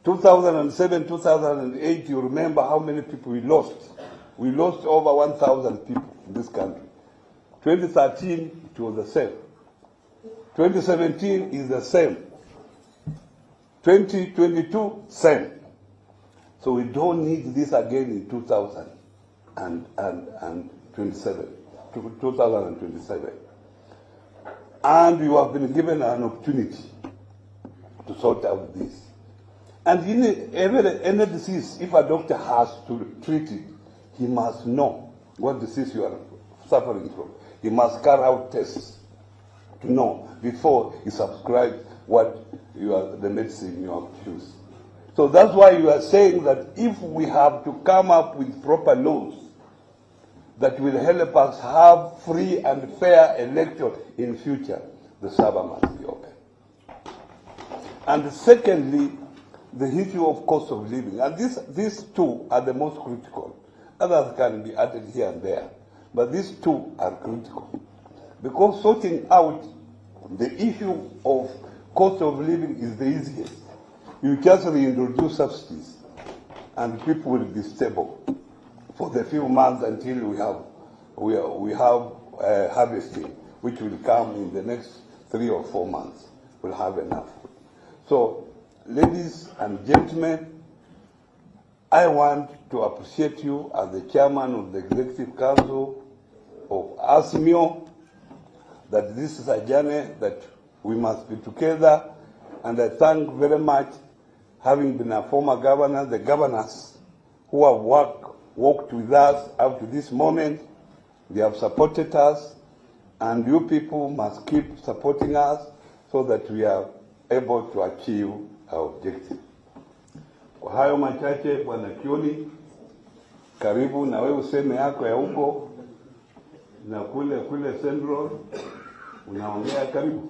2007, 2008, you remember how many people we lost. We lost over 1,000 people in this country. 2013, it was the same. 2017 is the same. 2022, same. So we don't need this again in 2027. And you have been given an opportunity to sort out this. And in any disease, if a doctor has to treat it, he must know what disease you are suffering from. He must carry out tests to know before he subscribes the medicine you have to choose. So that's why you are saying that if we have to come up with proper laws that will help us have free and fair election in future, the server must be open. And secondly, the issue of cost of living. And these two are the most critical. Others can be added here and there. But these two are critical. Because sorting out the issue of cost of living is the easiest. You just reintroduce subsidies and people will be stable for the few months until we have harvesting, which will come in the next 3 or 4 months. We'll have enough. So, ladies and gentlemen, I want to appreciate you as the chairman of the Executive Council of ASMIO, that this is a journey that we must be together, and I thank very much, having been a former governor, the governors who have worked with us up to this moment. They have supported us, and you people must keep supporting us so that we are able to achieve our objective. Kwa hayo machache, Bwana Kioni, karibu na wewe useme yako ya huko na kule Central unaongea, karibu.